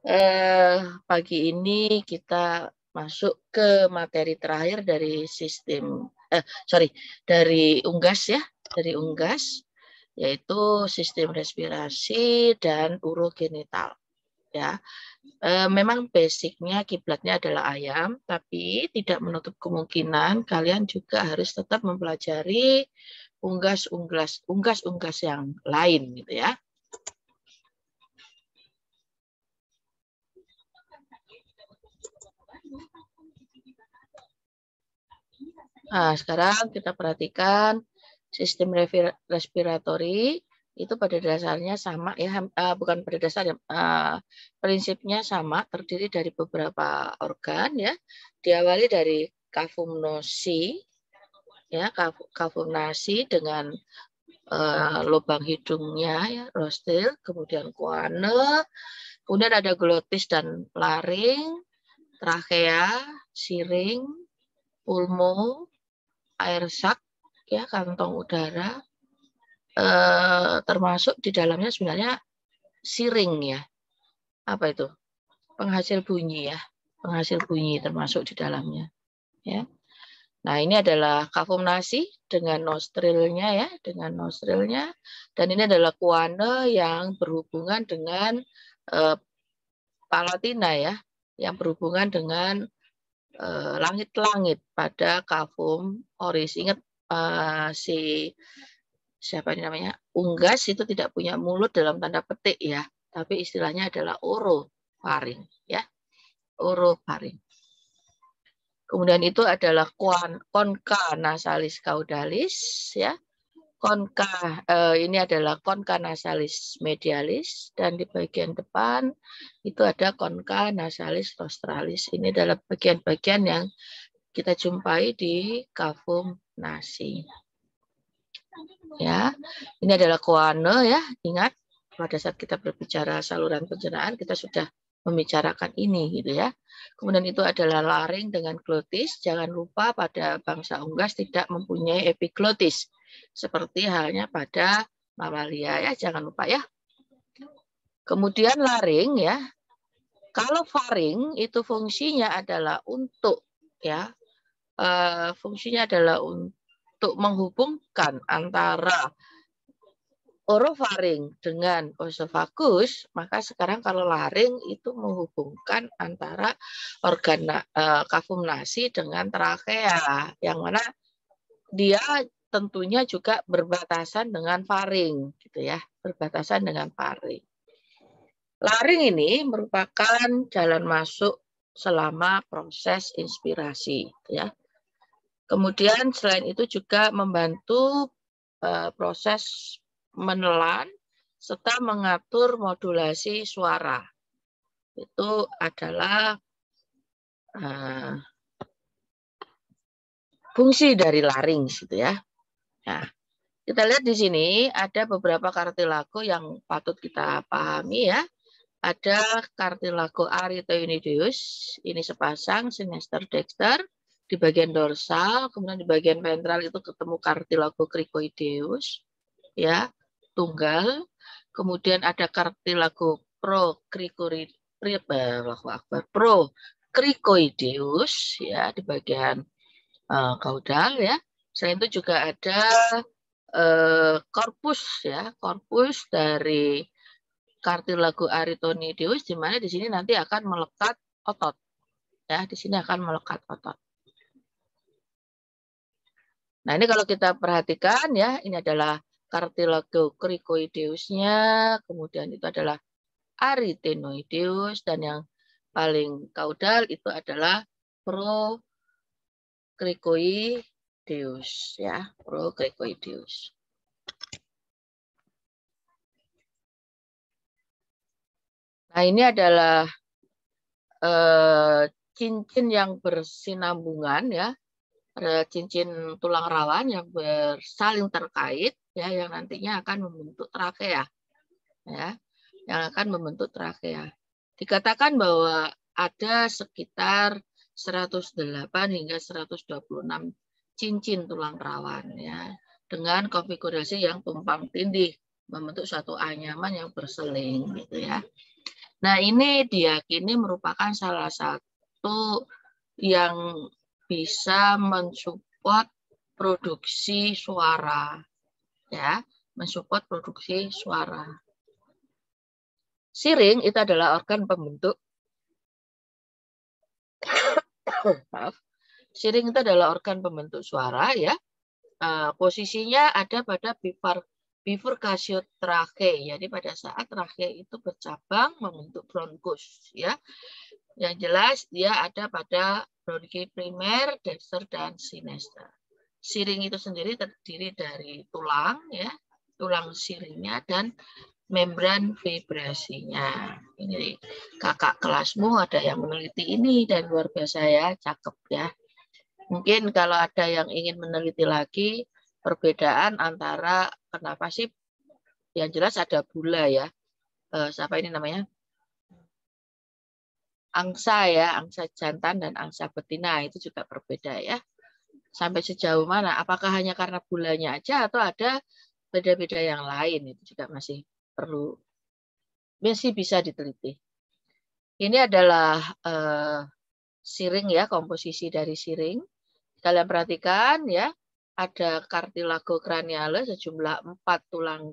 Pagi ini kita masuk ke materi terakhir dari dari unggas ya, dari unggas, yaitu sistem respirasi dan urogenital. Ya, memang basicnya kiblatnya adalah ayam, tapi tidak menutup kemungkinan kalian juga harus tetap mempelajari unggas-unggas yang lain gitu ya. Nah, sekarang kita perhatikan sistem respiratori itu pada dasarnya sama ya, bukan pada dasarnya, prinsipnya sama, terdiri dari beberapa organ ya. Diawali dari kavum-nasi ya, kavum-nasi dengan lubang hidungnya ya, rostil, kemudian kuane, kemudian ada glotis dan laring, trakea, siring, pulmo, air sak ya, kantong udara, termasuk di dalamnya sebenarnya siring ya, apa itu, penghasil bunyi ya, penghasil bunyi termasuk di dalamnya ya. Nah, ini adalah kavum nasi dengan nostrilnya ya, dengan nostrilnya, dan ini adalah kuane yang berhubungan dengan palatina ya, yang berhubungan dengan langit-langit pada kavum oris. Ingat siapa ini namanya, unggas itu tidak punya mulut dalam tanda petik ya, tapi istilahnya adalah orofaring ya, orofaring. Kemudian itu adalah concha nasalis caudalis ya, concha ini adalah concha nasalis medialis, dan di bagian depan itu ada concha nasalis rostralis. Ini adalah bagian-bagian yang kita jumpai di kavum nasi. Ya, ini adalah kuane ya. Ingat pada saat kita berbicara saluran pencernaan kita sudah membicarakan ini gitu ya. Kemudian itu adalah laring dengan glotis. Jangan lupa pada bangsa unggas tidak mempunyai epiglotis seperti halnya pada mamalia ya, jangan lupa ya. Kemudian laring ya. Kalau faring itu fungsinya adalah untuk ya, fungsinya adalah untuk menghubungkan antara orofaring dengan osofagus, maka sekarang kalau laring itu menghubungkan antara organ kavum nasi dengan trakea, yang mana dia tentunya juga berbatasan dengan faring gitu ya, berbatasan dengan faring. Laring ini merupakan jalan masuk selama proses inspirasi ya. Kemudian selain itu juga membantu proses menelan serta mengatur modulasi suara. Itu adalah fungsi dari laring gitu ya. Nah, kita lihat di sini ada beberapa kartilago yang patut kita pahami ya. Ada kartilago aritoinideus, ini sepasang sinister dexter di bagian dorsal, kemudian di bagian ventral itu ketemu kartilago cricoideus ya, tunggal. Kemudian ada kartilago procricoideus ya di bagian kaudal ya. Selain itu juga ada korpus ya, korpus dari kartilago aritoinideus, di mana di sini nanti akan melekat otot ya, di sini akan melekat otot. Nah, ini kalau kita perhatikan ya, ini adalah kartilago cricoideusnya, kemudian itu adalah arytenoideus, dan yang paling kaudal itu adalah procricoideus ya, procricoideus. Nah, ini adalah cincin yang bersinambungan ya, ada cincin tulang rawan yang saling terkait ya, yang nantinya akan membentuk trakea ya, yang akan membentuk trakea. Dikatakan bahwa ada sekitar 108 hingga 126 cincin tulang rawan ya, dengan konfigurasi yang tumpang tindih membentuk suatu anyaman yang berseling gitu ya. Nah, ini diyakini merupakan salah satu yang bisa mensupport produksi suara, ya, mensupport produksi suara. Siring itu adalah organ pembentuk. Maaf. Siring itu adalah organ pembentuk suara, ya. Posisinya ada pada bifurkasio trache. Jadi pada saat trache itu bercabang membentuk bronkus, ya. Yang jelas dia ada pada bronki primer, dexter, dan sinester. Siring itu sendiri terdiri dari tulang, ya, tulang siringnya dan membran vibrasinya. Ini kakak kelasmu ada yang meneliti ini dan luar biasa ya, cakep ya. Mungkin kalau ada yang ingin meneliti lagi perbedaan antara kenapa sih, yang jelas ada bula ya. Siapa ini namanya? Angsa ya, angsa jantan dan angsa betina itu juga berbeda ya. Sampai sejauh mana? Apakah hanya karena bulanya aja atau ada beda-beda yang lain? Itu juga masih perlu, masih bisa diteliti. Ini adalah siring ya, komposisi dari siring. Kalian perhatikan ya, ada cartilago craniale sejumlah 4 tulang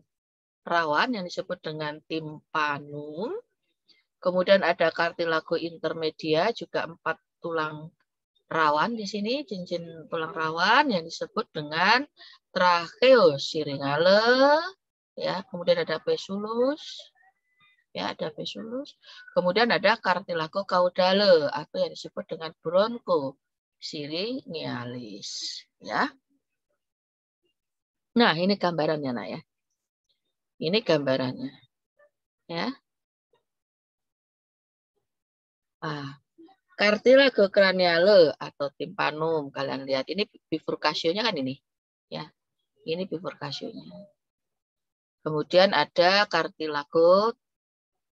rawan yang disebut dengan timpanum. Kemudian ada cartilago intermedia juga 4 tulang rawan di sini, cincin tulang rawan yang disebut dengan tracheosiringale, ya. Kemudian ada pesulus, ya, ada pesulus. Kemudian ada cartilago caudale atau yang disebut dengan bronchosiringialis, ya. Nah, ini gambarannya, Nak ya. Ini gambarannya, ya. Cartilago craniale atau timpanum, kalian lihat ini bifurkasionya kan ini, ya. Ini bifurkasionya. Kemudian ada cartilago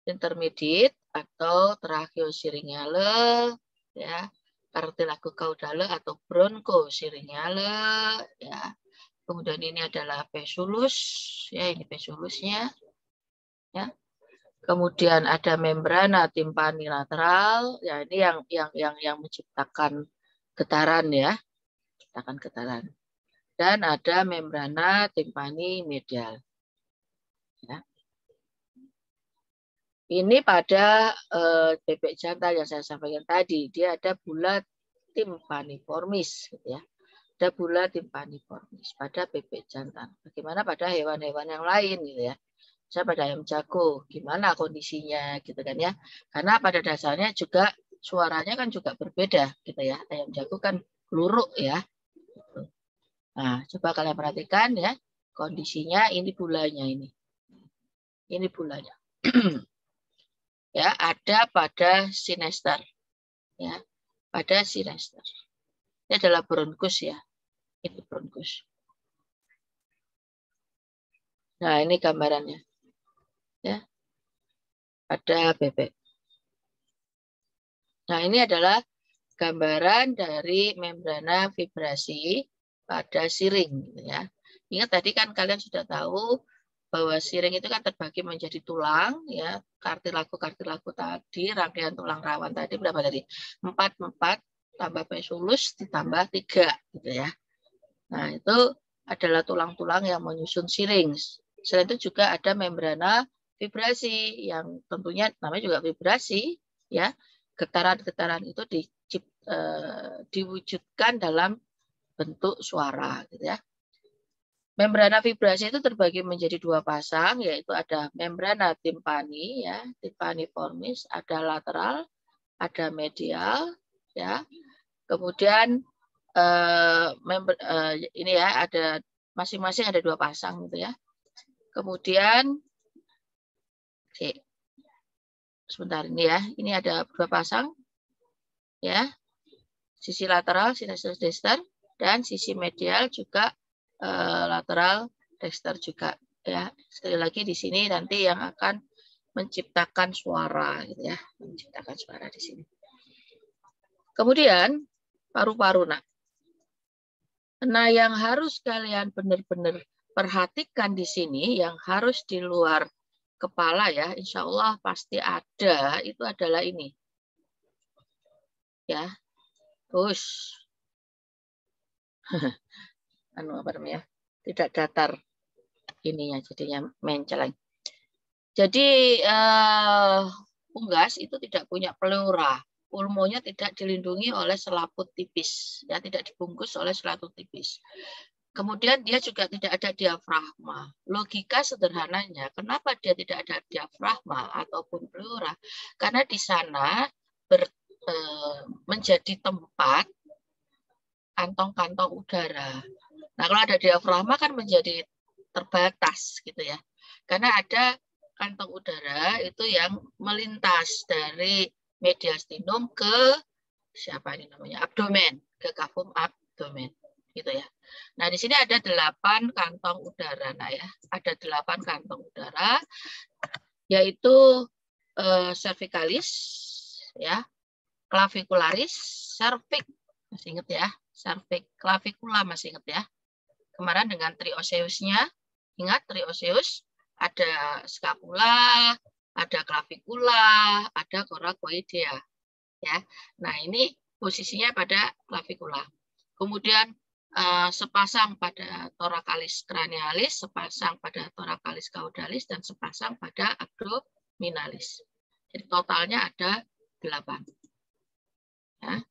intermediate atau tracheosiringiale, ya. Cartilago caudale atau bronchosiringiale, ya. Kemudian ini adalah pesulus, ya, ini pesulusnya, ya. Kemudian ada membrana timpani lateral, ya, ini yang menciptakan getaran ya, menciptakan getaran. Dan ada membrana timpani medial. Ya. Ini pada bebek jantan yang saya sampaikan tadi, dia ada bulat timpaniformis, gitu ya. Ada bulat timpaniformis pada bebek jantan. Bagaimana pada hewan-hewan yang lain, gitu ya. Saya pada ayam jago, gimana kondisinya gitu kan ya. Karena pada dasarnya juga suaranya kan juga berbeda gitu ya. Ayam jago kan luruk ya. Nah, coba kalian perhatikan ya. Kondisinya ini bulanya ini. Ini bulanya. Ya, ada pada sinester. Ya, pada sinester. Ini adalah bronkus ya. Ini bronkus. Nah, ini gambarannya. Ya. Pada bebek. Nah, ini adalah gambaran dari membrana vibrasi pada siring, ya. Ingat tadi kan kalian sudah tahu bahwa siring itu kan terbagi menjadi tulang, ya, kartilago tadi, rangkaian tulang rawan tadi berapa tadi? 4 tambah pesulus ditambah 3, gitu ya. Nah, itu adalah tulang-tulang yang menyusun siring. Selain itu juga ada membrana vibrasi yang tentunya namanya juga vibrasi, ya. Getaran-getaran itu diwujudkan dalam bentuk suara, gitu ya. Membrana vibrasi itu terbagi menjadi 2 pasang, yaitu ada membrana timpani, ya, timpaniformis, ada lateral, ada medial, ya. Kemudian ini ya, ada masing-masing ada 2 pasang, gitu ya. Kemudian, sebentar ini ya, ini ada 2 pasang, ya, sisi lateral, sinus dexter, dan sisi medial juga lateral dexter juga, ya. Sekali lagi di sini nanti yang akan menciptakan suara, gitu ya, menciptakan suara di sini. Kemudian paru-paru, Nak. Nah, yang harus kalian benar-benar perhatikan di sini, yang harus di luar kepala ya, insya Allah pasti ada, itu adalah ini. Ya, terus anu apa namanya? Tidak datar ininya, jadinya menceleng. Jadi unggas itu tidak punya pleura. Pulmonya tidak dilindungi oleh selaput tipis, ya tidak dibungkus oleh selaput tipis. Kemudian dia juga tidak ada diafragma. Logika sederhananya, kenapa dia tidak ada diafragma ataupun pleura? Karena di sana menjadi tempat kantong-kantong udara. Nah, kalau ada diafragma kan menjadi terbatas gitu ya. Karena ada kantong udara itu yang melintas dari mediastinum ke siapa ini namanya? Abdomen, ke cavum abdomen gitu ya. Nah, di sini ada 8 kantong udara. Nah, ya, ada 8 kantong udara yaitu cervicalis ya, clavicularis, cervix masih ingat ya, cervix, clavicula masih ingat ya. Kemarin dengan trioseusnya, ingat trioseus, ada scapula, ada clavicula, ada coracoidea ya. Nah, ini posisinya pada clavicula. Kemudian sepasang pada thoracalis cranialis, sepasang pada thoracalis caudalis, dan sepasang pada abdominalis. Jadi totalnya ada 8. Ya.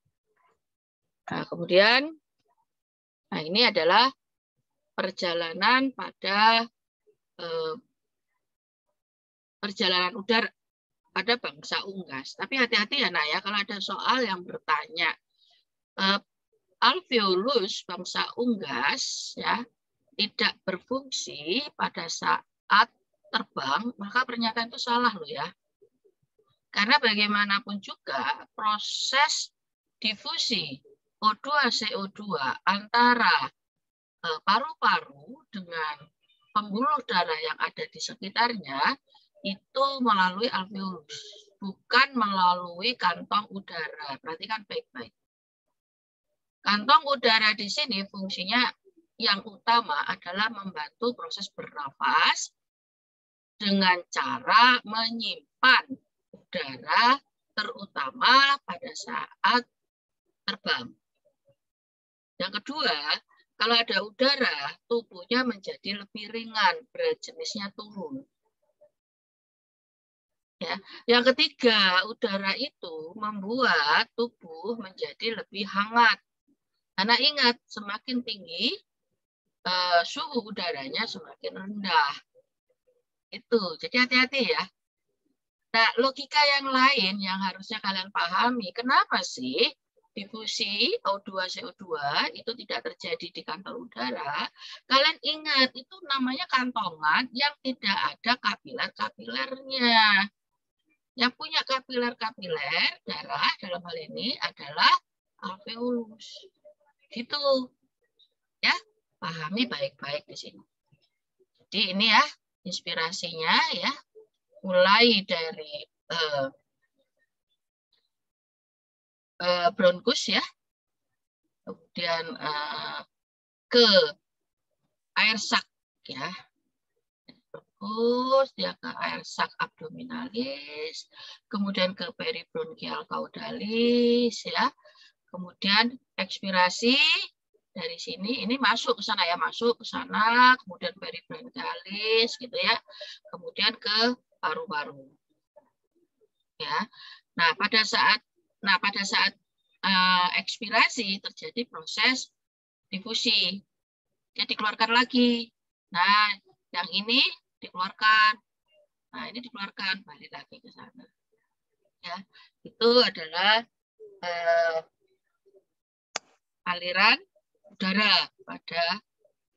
Nah, kemudian, nah ini adalah perjalanan pada perjalanan udara pada bangsa unggas. Tapi hati-hati ya nak ya, kalau ada soal yang bertanya alveolus bangsa unggas ya tidak berfungsi pada saat terbang, maka pernyataan itu salah loh ya. Karena bagaimanapun juga proses difusi O2-CO2 antara paru-paru dengan pembuluh darah yang ada di sekitarnya itu melalui alveolus, bukan melalui kantong udara. Perhatikan baik-baik. Kantong udara di sini fungsinya yang utama adalah membantu proses bernafas dengan cara menyimpan udara terutama pada saat terbang. Yang kedua, kalau ada udara, tubuhnya menjadi lebih ringan, berat jenisnya turun. Ya. Yang ketiga, udara itu membuat tubuh menjadi lebih hangat. Karena ingat, semakin tinggi suhu udaranya semakin rendah. Itu, jadi hati-hati ya. Nah, logika yang lain yang harusnya kalian pahami, kenapa sih difusi O2-CO2 itu tidak terjadi di kantong udara? Kalian ingat, itu namanya kantongan yang tidak ada kapiler-kapilernya. Yang punya kapiler-kapiler darah dalam hal ini adalah alveolus. Gitu. Ya, pahami baik-baik di sini. Jadi ini ya inspirasinya ya. Mulai dari bronkus ya, kemudian ke air sak ya, bronkus dia ke air sak abdominalis, kemudian ke peribronkial caudalis ya, kemudian ekspirasi dari sini ini masuk ke sana ya, masuk ke sana, kemudian peribronkialis gitu ya, kemudian ke paru-paru ya. Nah, pada saat ekspirasi terjadi proses difusi. Dia dikeluarkan lagi. Nah, yang ini dikeluarkan. Nah, ini dikeluarkan, balik lagi ke sana. Ya, itu adalah aliran udara pada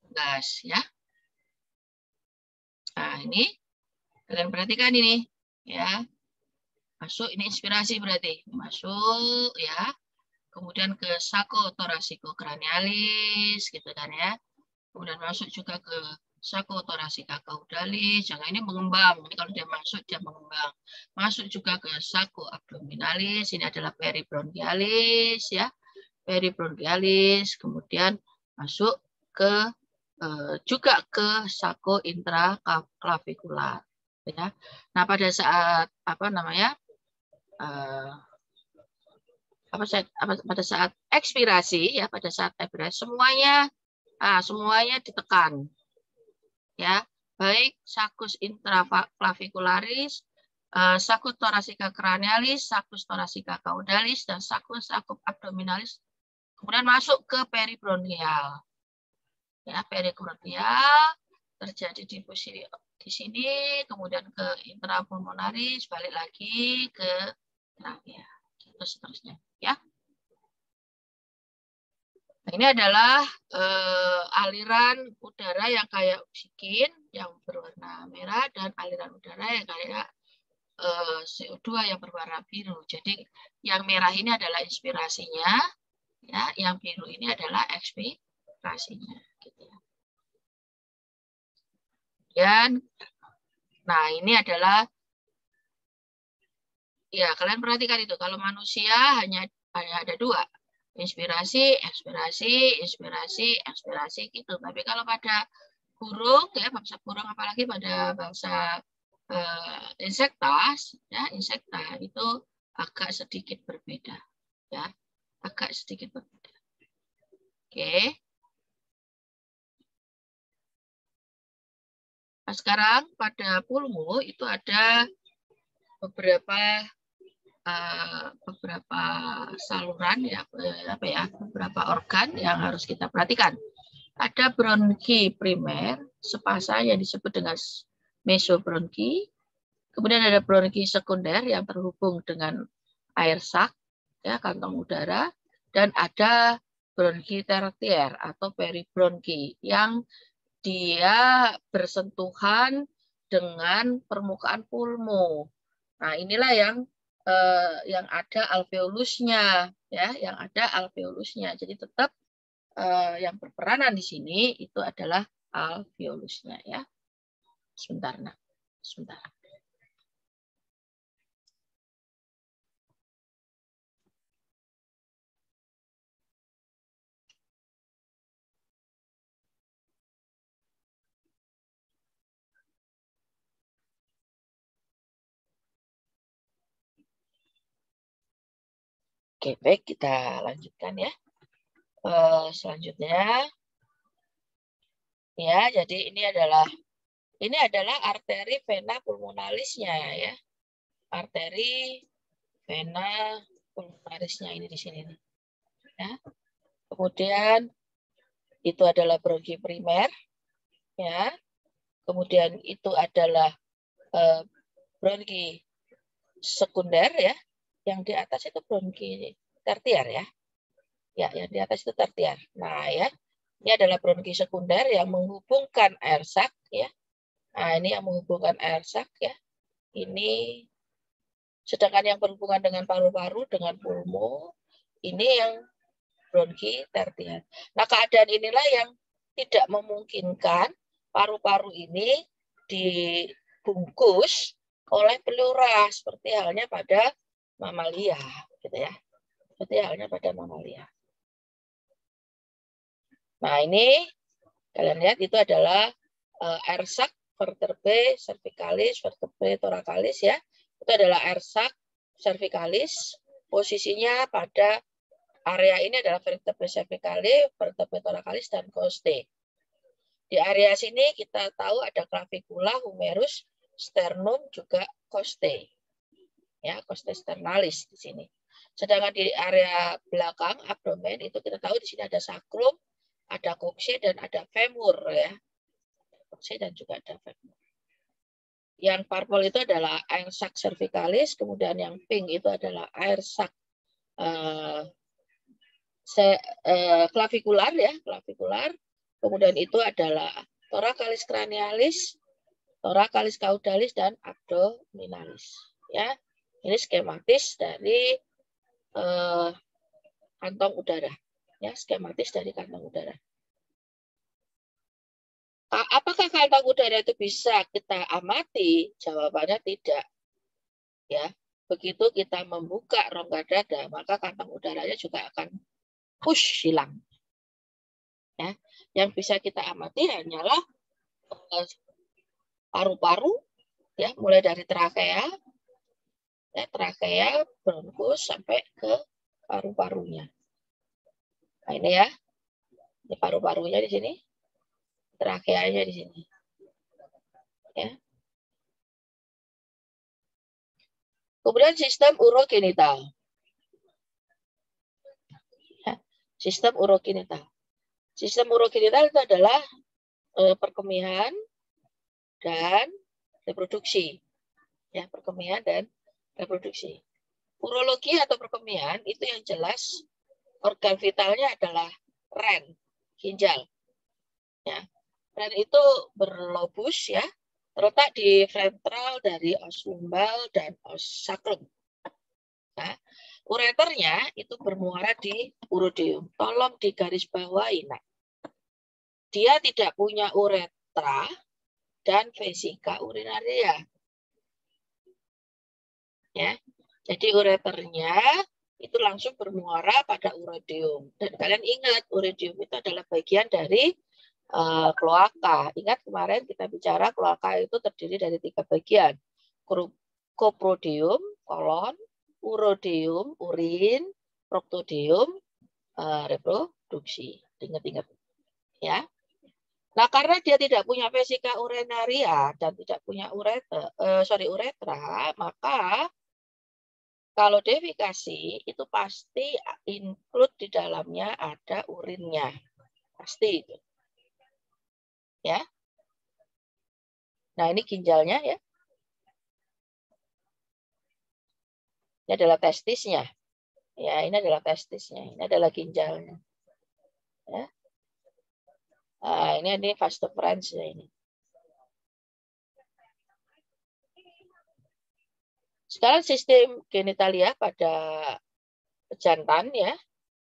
gas ya. Nah, ini kalian perhatikan ini ya. Masuk, ini inspirasi berarti. Masuk ya. Kemudian ke sako thoraciko cranialis gitu kan ya. Kemudian masuk juga ke sako thoracika caudalis. Jangan ini mengembang. Ini kalau dia masuk dia mengembang. Masuk juga ke sako abdominalis. Ini adalah peribronchialis ya. Peribronchialis. Kemudian masuk ke juga ke sako intraclavicular Ya. Nah, pada saat pada saat ekspirasi ya, pada saat ekspirasi semuanya ditekan ya, baik sakus intraclavicularis, sakus thoracica cranialis, sakus thoracica caudalis, dan sakus abdominalis, kemudian masuk ke peribronkial. Ya, peribronkial terjadi di posisi di sini, kemudian ke intrapulmonaris, balik lagi ke trachea, gitu seterusnya. Ya. Nah, ini adalah aliran udara yang kayak oksigen yang berwarna merah dan aliran udara yang kayak CO2 yang berwarna biru. Jadi yang merah ini adalah inspirasinya, ya, yang biru ini adalah ekspirasinya. Gitu ya. Dan, nah ini adalah, ya kalian perhatikan itu, kalau manusia hanya ada dua, inspirasi, ekspirasi, inspirasi, ekspirasi gitu. Tapi kalau pada burung, ya bangsa burung, apalagi pada bangsa insekta, ya insekta itu agak sedikit berbeda, ya agak sedikit berbeda. Oke. Nah, sekarang pada pulmo itu ada beberapa saluran ya, beberapa organ yang harus kita perhatikan. Ada bronki primer, sepasang yang disebut dengan mesobronki. Kemudian ada bronki sekunder yang terhubung dengan air sak, ya, kantong udara. Dan ada bronki tertier atau peribronki yang dia bersentuhan dengan permukaan pulmo. Nah, inilah yang ada alveolusnya, ya, yang ada alveolusnya. Jadi tetap yang berperanan di sini itu adalah alveolusnya, ya. Sebentar, nah, sebentar. Oke, baik, kita lanjutkan ya. Selanjutnya, ya, jadi ini adalah arteri vena pulmonalisnya, ya. Arteri vena pulmonalisnya ini di sini, ya. Kemudian itu adalah bronki primer, ya. Kemudian itu adalah bronki sekunder, ya. Yang di atas itu bronki tertier, ya. Ya, yang di atas itu tertier. Nah, ya. Ini adalah bronki sekunder yang menghubungkan air sak, ya. Nah, ini yang menghubungkan air sak, ya. Ini sedangkan yang berhubungan dengan paru-paru dengan pulmo, ini yang bronki tertier. Nah, keadaan inilah yang tidak memungkinkan paru-paru ini dibungkus oleh pleura seperti halnya pada mamalia, gitu ya. Seperti halnya pada mamalia. Nah, ini kalian lihat itu adalah air sak vertebrae cervicalis, vertebrae thoracalis, ya. Itu adalah air sak cervicalis, posisinya pada area ini adalah vertebrae cervicalis, vertebrae thoracalis, dan costae. Di area sini kita tahu ada clavicula, humerus, sternum, juga costae. Ya, costae sternalis di sini. Sedangkan di area belakang abdomen itu kita tahu di sini ada sacrum, ada coccyx, dan ada femur, ya. Coccyx dan juga ada femur. Yang purple itu adalah air sac cervicalis, kemudian yang pink itu adalah air sac clavikular, ya, clavikular. Kemudian itu adalah thoracalis cranialis, thoracalis caudalis, dan abdominalis, ya. Ini skematis dari kantong udara, ya, skematis dari kantong udara. Apakah kantong udara itu bisa kita amati? Jawabannya tidak, ya. Begitu kita membuka rongga dada, maka kantong udaranya juga akan push, hilang. Ya, yang bisa kita amati hanyalah paru-paru Ya, mulai dari trakea, bronkus sampai ke paru-parunya. Nah, ini ya. Ini paru-parunya di sini. Trakeanya di sini. Ya. Kemudian sistem urogenital. Ya. Sistem urogenital. Sistem urogenital itu adalah perkemihan dan reproduksi. Ya, perkemihan dan reproduksi. Urologi atau perkemihan itu yang jelas organ vitalnya adalah ren, ginjal. Ya. Ren itu berlobus ya, terletak di ventral dari os lumbal dan os sacrum. Nah, ureternya itu bermuara di urodeum. Tolong digarisbawahi, nak. Dia tidak punya uretra dan vesika urinaria. Ya. Jadi ureternya itu langsung bermuara pada urodeum. Dan kalian ingat, urodeum itu adalah bagian dari kloaka. Ingat kemarin kita bicara kloaka itu terdiri dari 3 bagian. Coprodium, kolon, urodeum, urin, proctodeum, reproduksi. Ingat-ingat. Ya. Nah, karena dia tidak punya vesika urinaria dan tidak punya uretra, maka kalau defekasi itu pasti include di dalamnya ada urinnya. Pasti itu. Ya. Nah, ini ginjalnya ya. Ini adalah testisnya. Ya, ini adalah testisnya. Ini adalah ginjalnya. Ya. Nah, ini vas deferens ya ini. Sekarang sistem genitalia pada jantan ya.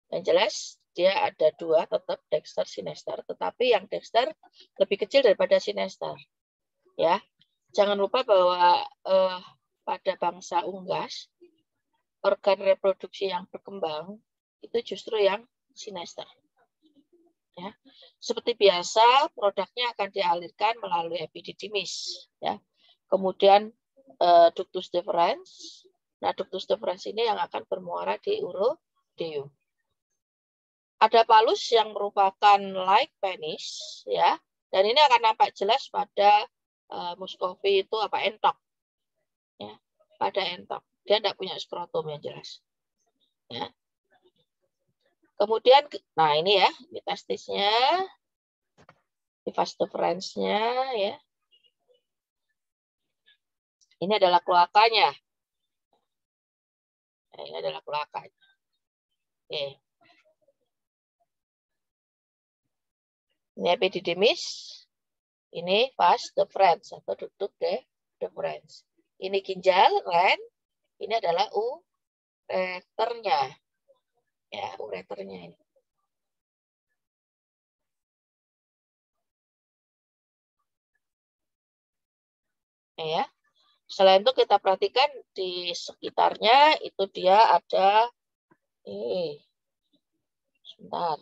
Yang jelas dia ada 2 tetap dexter sinester, tetapi yang dexter lebih kecil daripada sinester. Ya. Jangan lupa bahwa pada bangsa unggas organ reproduksi yang berkembang itu justru yang sinester. Ya. Seperti biasa, produknya akan dialirkan melalui epididymis. Ya. Kemudian ductus deferens. Nah, ductus deferens ini yang akan bermuara di urodeum. Ada palus yang merupakan like penis, ya. Dan ini akan nampak jelas pada Muscovy itu entok. Ya. Pada entok. Dia tidak punya skrotum yang jelas. Ya. Kemudian, nah ini ya, ini testisnya, ini vas deferensnya, ya. Ini adalah kloakanya. Nah, ini adalah kloakanya. Oke. Ini epididymis, ini vas deferens atau ductus deferens. Ini ginjal, ren, ini adalah ureternya. Ya, ureternya ini. Ya. Selain itu kita perhatikan di sekitarnya itu dia ada sebentar.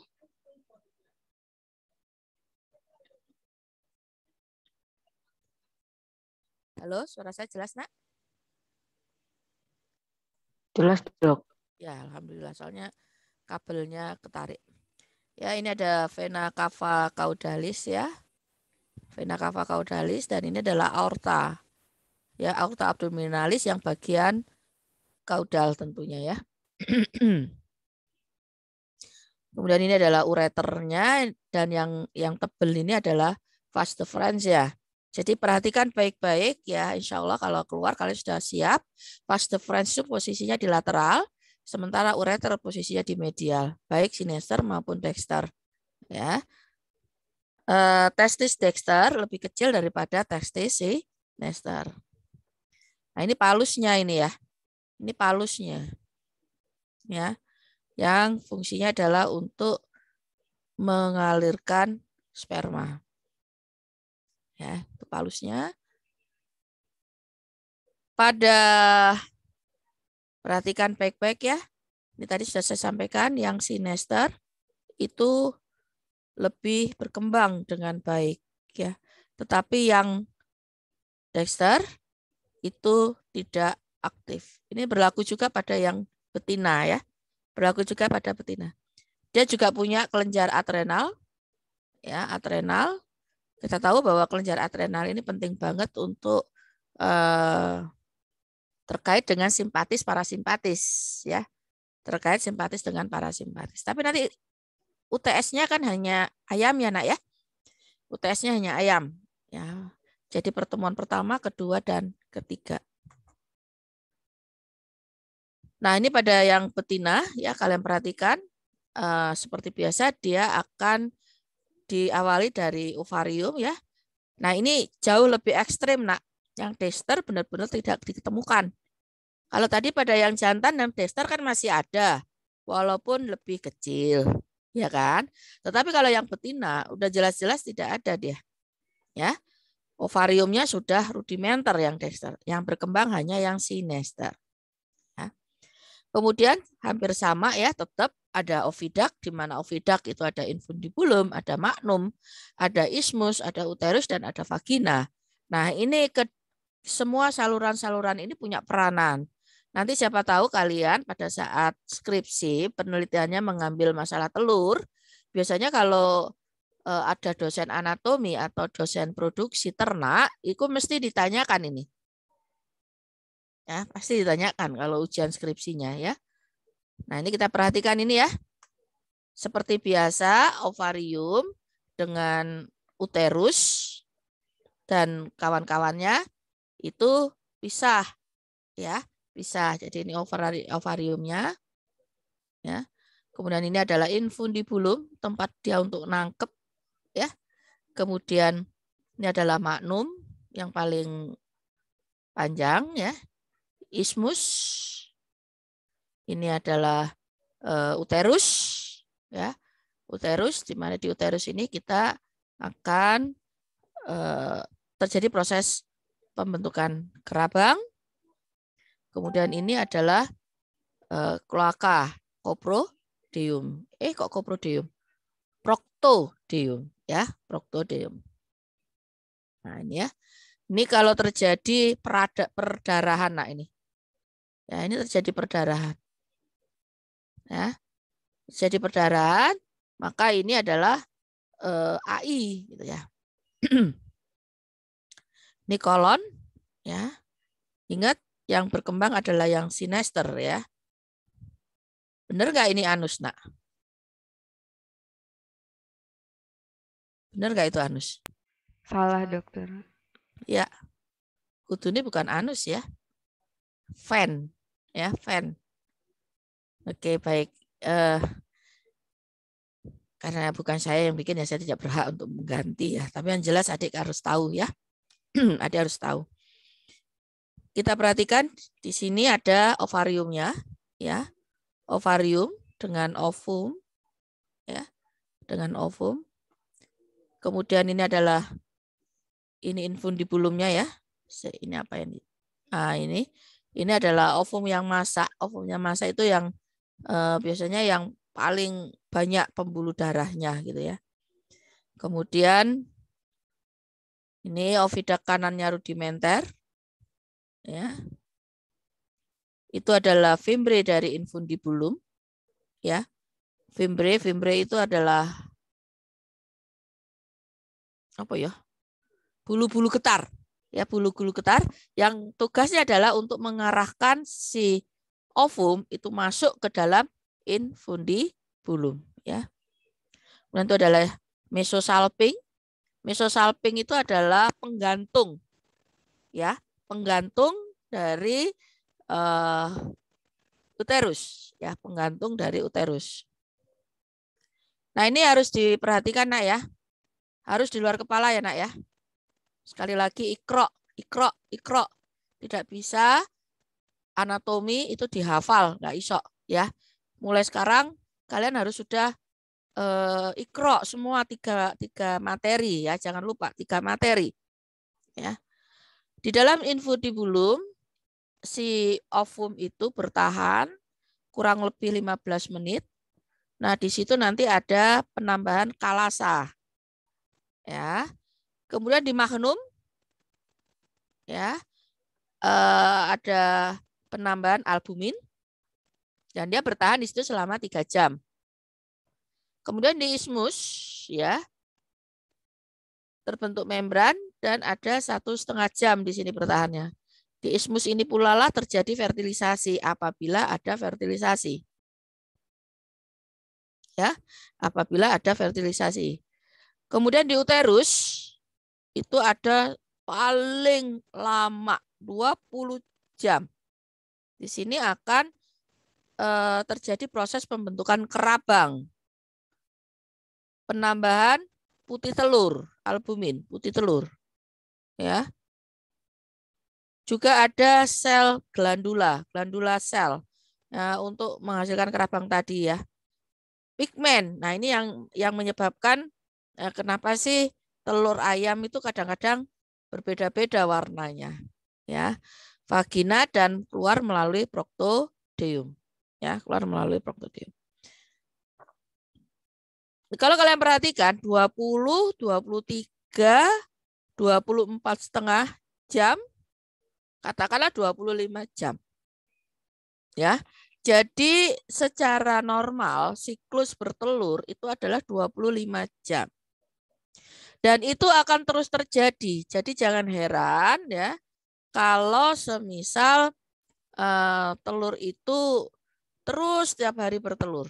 Halo, suara saya jelas, Nak? Jelas, Dok. Ya, alhamdulillah, soalnya kabelnya ketarik. Ya, ini ada vena cava caudalis ya. Vena cava caudalis dan ini adalah aorta. Ya, aorta abdominalis yang bagian kaudal tentunya ya. Kemudian ini adalah ureternya dan yang tebel ini adalah vas deferens ya. Jadi perhatikan baik-baik ya, insya Allah kalau keluar kalian sudah siap. Vas deferens itu posisinya di lateral, sementara ureter posisinya di medial, baik sinester maupun dexter. Ya. Testis dexter lebih kecil daripada testis sinester. Nah ini palusnya ini ya, ini palusnya, ya, yang fungsinya adalah untuk mengalirkan sperma. Ya, itu palusnya. Pada perhatikan baik-baik ya. Ini tadi sudah saya sampaikan yang sinester itu lebih berkembang dengan baik ya. Tetapi yang dexter itu tidak aktif. Ini berlaku juga pada yang betina ya. Berlaku juga pada betina. Dia juga punya kelenjar adrenal. Ya, adrenal. Kita tahu bahwa kelenjar adrenal ini penting banget untuk terkait dengan simpatis parasimpatis ya. Terkait simpatis dengan parasimpatis. Tapi nanti UTS-nya kan hanya ayam ya, Nak ya. UTS-nya hanya ayam ya. Jadi pertemuan pertama, kedua dan ketiga. Nah, ini pada yang betina ya, kalian perhatikan seperti biasa dia akan diawali dari ovarium ya. Nah, ini jauh lebih ekstrim, Nak. Yang tester benar-benar tidak ditemukan. Kalau tadi pada yang jantan dan tester kan masih ada, walaupun lebih kecil, ya kan? Tetapi kalau yang betina udah jelas-jelas tidak ada dia. Ya. Ovariumnya sudah rudimenter yang tester, yang berkembang hanya yang sinester. Ya. Kemudian hampir sama ya, tetap ada oviduct, di mana oviduct itu ada infundibulum, ada magnum, ada isthmus, ada uterus, dan ada vagina. Nah, ini semua saluran-saluran ini punya peranan. Nanti siapa tahu kalian pada saat skripsi penelitiannya mengambil masalah telur, biasanya kalau ada dosen anatomi atau dosen produksi ternak, itu mesti ditanyakan ini. Ya, pasti ditanyakan kalau ujian skripsinya ya. Nah, ini kita perhatikan ini ya. Seperti biasa, ovarium dengan uterus dan kawan-kawannya itu pisah ya, pisah. Jadi ini ovariumnya ya. Kemudian ini adalah infundibulum, tempat dia untuk nangkep ya. Kemudian ini adalah magnum yang paling panjang ya. Isthmus. Ini adalah uterus ya. Uterus, di mana di uterus ini kita akan terjadi proses pembentukan kerabang. Kemudian ini adalah kloaka, coprodeum. Kok coprodeum? Proctodeum ya, proctodeum. Nah, ini ya. Ini kalau terjadi perdarahan, nah ini. Ya, ini terjadi perdarahan. Ya. Terjadi perdarahan, maka ini adalah AI gitu ya. Ini kolon ya. Ingat yang berkembang adalah yang sinester ya. Benar nggak ini anus, Nak? Benar nggak itu anus? Salah, dokter. Ya. Kudu ini bukan anus ya. Fan ya, fan. Oke, baik. Karena bukan saya yang bikin ya, saya tidak berhak untuk mengganti ya. Tapi yang jelas adik harus tahu ya. Adik harus tahu. Kita perhatikan di sini ada ovariumnya ya. Ovarium dengan ovum ya. Dengan ovum. Kemudian ini adalah infundibulumnya ya. Ini apa ini? Nah, ini adalah ovum yang masak. Ovumnya masak itu yang biasanya yang paling banyak pembuluh darahnya gitu ya. Kemudian ini oviduct kanannya rudimenter. Ya. Itu adalah fimbre dari infundibulum. Ya. Fimbre itu adalah apa ya? Bulu-bulu ketar. Ya, bulu-bulu ketar yang tugasnya adalah untuk mengarahkan si ovum itu masuk ke dalam infundibulum ya. Dan itu adalah mesosalping. Mesosalping itu adalah penggantung ya, penggantung dari uterus ya, penggantung dari uterus. Nah, ini harus diperhatikan, Nak ya. Harus di luar kepala ya, Nak ya. Sekali lagi ikro. Tidak bisa anatomi itu dihafal, nggak iso ya. Mulai sekarang kalian harus sudah ikro semua tiga materi ya, jangan lupa 3 materi ya. Di dalam infundibulum si ovum itu bertahan kurang lebih 15 menit. Nah, di situ nanti ada penambahan kalasa. Ya. Kemudian di magnum ya. ada penambahan albumin dan dia bertahan di situ selama 3 jam. Kemudian di ismus ya terbentuk membran dan ada 1,5 jam di sini bertahannya. Di ismus ini pula lah terjadi fertilisasi apabila ada fertilisasi. Ya, apabila ada fertilisasi. Kemudian di uterus itu ada paling lama 20 jam. Di sini akan terjadi proses pembentukan kerabang. Penambahan putih telur, albumin, putih telur. Ya. Juga ada sel glandula sel untuk menghasilkan kerabang tadi ya. Pigmen. Nah, ini yang menyebabkan kenapa sih telur ayam itu kadang-kadang berbeda-beda warnanya. Ya. Vagina dan keluar melalui proktodium. Ya, keluar melalui proktodium. Kalau kalian perhatikan 20, 23, 24,5 jam, katakanlah 25 jam. Ya. Jadi secara normal siklus bertelur itu adalah 25 jam. Dan itu akan terus terjadi. Jadi jangan heran ya kalau semisal telur itu terus setiap hari bertelur.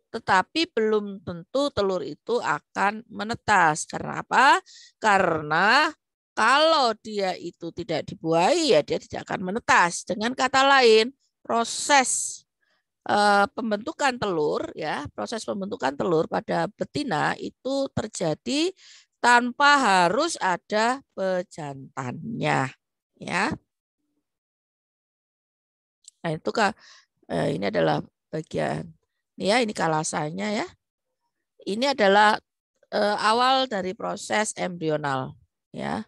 Tetapi belum tentu telur itu akan menetas. Karena apa? Karena kalau dia itu tidak dibuahi, ya dia tidak akan menetas. Dengan kata lain, proses pembentukan telur, ya, proses pembentukan telur pada betina itu terjadi tanpa harus ada pejantannya, ya. Nah itu ini adalah bagian. Ya, ini kalasanya ya. Ini adalah awal dari proses embrional, ya.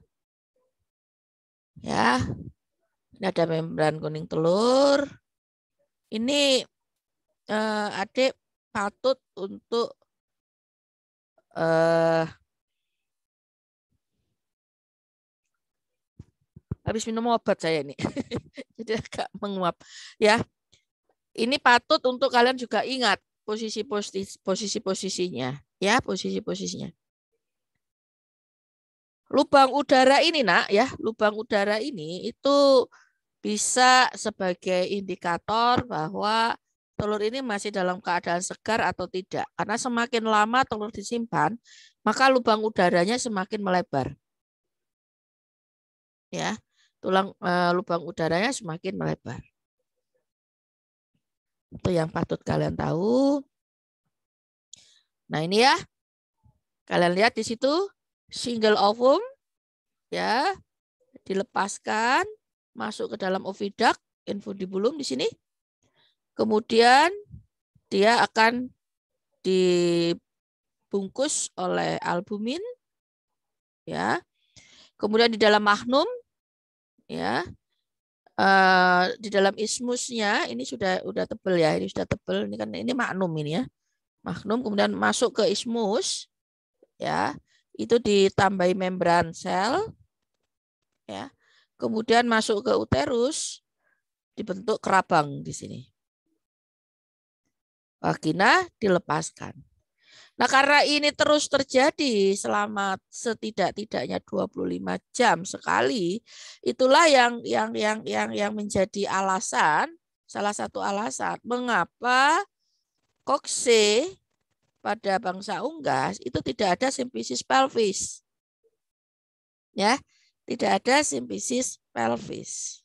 Ya. Ini ada membran kuning telur. Ini adik patut untuk habis minum obat saya ini. Jadi agak menguap, ya. Ini patut untuk kalian juga ingat posisi-posisinya, ya, posisi-posisinya. Lubang udara ini, Nak, ya, lubang udara ini itu bisa sebagai indikator bahwa telur ini masih dalam keadaan segar atau tidak. Karena semakin lama telur disimpan, maka lubang udaranya semakin melebar. Ya, lubang udaranya semakin melebar. Itu yang patut kalian tahu. Nah, ini ya. Kalian lihat di situ single ovum ya, dilepaskan masuk ke dalam oviduct infundibulum di sini. Kemudian dia akan dibungkus oleh albumin ya. Kemudian di dalam magnum ya. Di dalam ismusnya ini sudah tebal ya, ini sudah tebal, ini kan ini magnum ini ya. Magnum kemudian masuk ke ismus ya. Itu ditambahi membran sel ya. Kemudian masuk ke uterus dibentuk kerabang di sini. Vagina dilepaskan. Nah, karena ini terus terjadi selama setidak-tidaknya 25 jam sekali, itulah yang menjadi alasan, salah satu alasan mengapa kokse pada bangsa unggas itu tidak ada simfisis pelvis. Ya, tidak ada simfisis pelvis.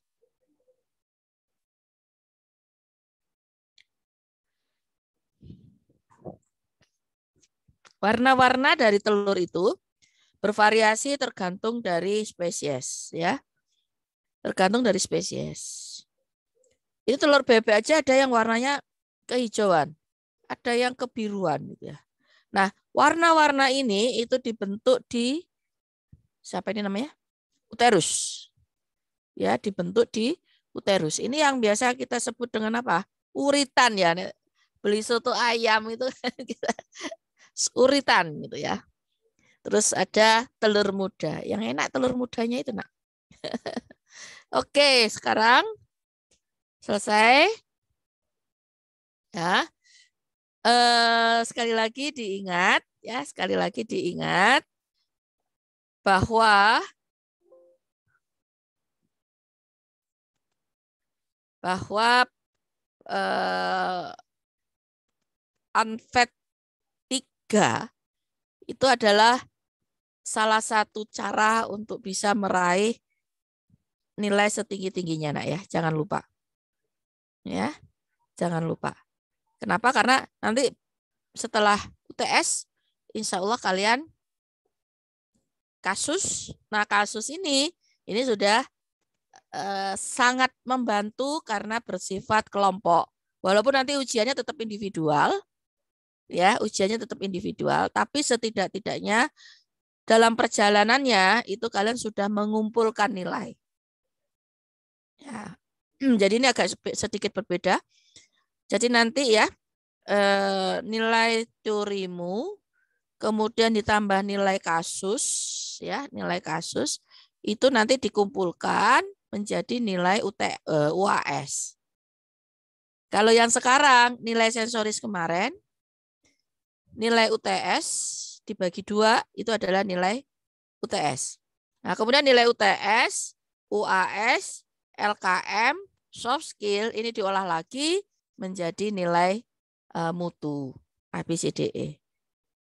Warna-warna dari telur itu bervariasi tergantung dari spesies, ya. Tergantung dari spesies. Ini telur bebek aja ada yang warnanya kehijauan, ada yang kebiruan, gitu ya. Nah, warna-warna ini itu dibentuk di siapa ini namanya? Uterus. Ya, dibentuk di uterus. Ini yang biasa kita sebut dengan apa? Uritan ya. Beli soto ayam itu kita uritan gitu ya. Terus ada telur muda. Yang enak telur mudanya itu, Nak. Oke, sekarang selesai. Ya. Sekali lagi diingat, ya, sekali lagi diingat bahwa UNFED 3 itu adalah salah satu cara untuk bisa meraih nilai setinggi-tingginya, nak ya. Jangan lupa. Ya, jangan lupa. Kenapa? Karena nanti setelah UTS, insya Allah kalian kasus. Nah, kasus ini sudah sangat membantu karena bersifat kelompok. Walaupun nanti ujiannya tetap individual, ya, ujiannya tetap individual, tapi setidak-tidaknya dalam perjalanannya itu kalian sudah mengumpulkan nilai. Ya. Jadi ini agak sedikit berbeda. Jadi nanti ya nilai teorimu kemudian ditambah nilai kasus, ya, nilai kasus itu nanti dikumpulkan menjadi nilai UAS. Kalau yang sekarang nilai sensoris kemarin, nilai UTS dibagi 2 itu adalah nilai UTS. Nah, kemudian nilai UTS, UAS, LKM, soft skill ini diolah lagi menjadi nilai mutu ABCDE.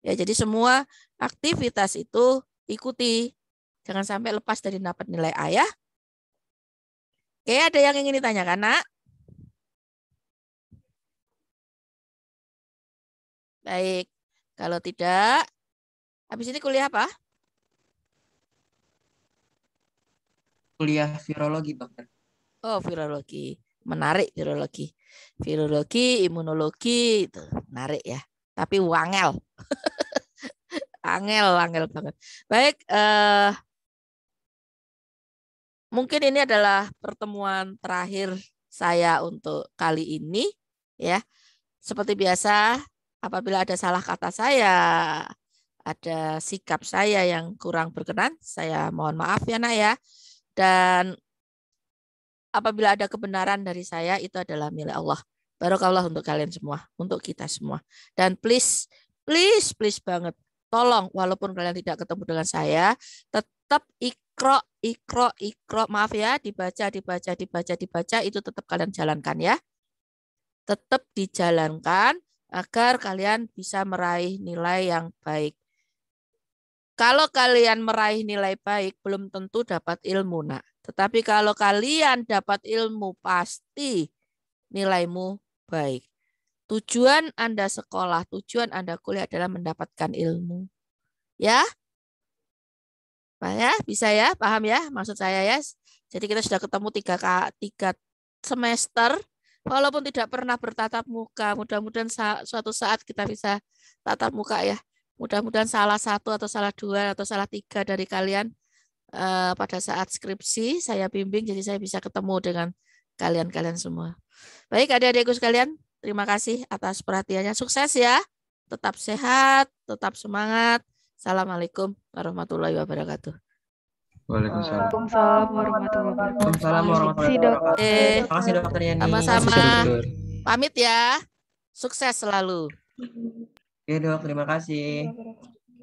Ya, jadi semua aktivitas itu ikuti. Jangan sampai lepas dari dapat nilai A, ya. Oke, ada yang ingin ditanyakan, Nak? Baik. Kalau tidak, habis ini kuliah apa? Kuliah virologi, Dokter. Oh, virologi. Menarik virologi. Virologi, imunologi, itu menarik ya. Tapi wangel. Angel banget. Baik, mungkin ini adalah pertemuan terakhir saya untuk kali ini, ya. Seperti biasa, apabila ada salah kata saya, ada sikap saya yang kurang berkenan, saya mohon maaf ya, Nak, ya. Dan apabila ada kebenaran dari saya, itu adalah milik Allah. Barakallah untuk kalian semua, untuk kita semua. Dan please banget, tolong walaupun kalian tidak ketemu dengan saya, tetap ikro, maaf ya, dibaca, itu tetap kalian jalankan ya. Tetap dijalankan agar kalian bisa meraih nilai yang baik. Kalau kalian meraih nilai baik, belum tentu dapat ilmu, Nak. Tetapi kalau kalian dapat ilmu, pasti nilaimu baik. Tujuan Anda sekolah, tujuan Anda kuliah adalah mendapatkan ilmu. Ya? Ya, bisa ya? Paham ya? Maksud saya ya? Jadi kita sudah ketemu 3 semester, walaupun tidak pernah bertatap muka. Mudah-mudahan suatu saat kita bisa tatap muka ya. Mudah-mudahan salah 1 atau salah 2 atau salah 3 dari kalian pada saat skripsi saya bimbing, jadi saya bisa ketemu dengan kalian semua. Baik, adik-adikku sekalian, terima kasih atas perhatiannya. Sukses ya, tetap sehat, tetap semangat. Assalamualaikum warahmatullahi wabarakatuh. Waalaikumsalam. Waalaikumsalam warahmatullahi wabarakatuh. Waalaikumsalam warahmatullahi wabarakatuh. Terima kasih, Dokter Yani. Sama-sama. Dokter. Pamit ya. Sukses selalu. Oke, Dok, terima kasih.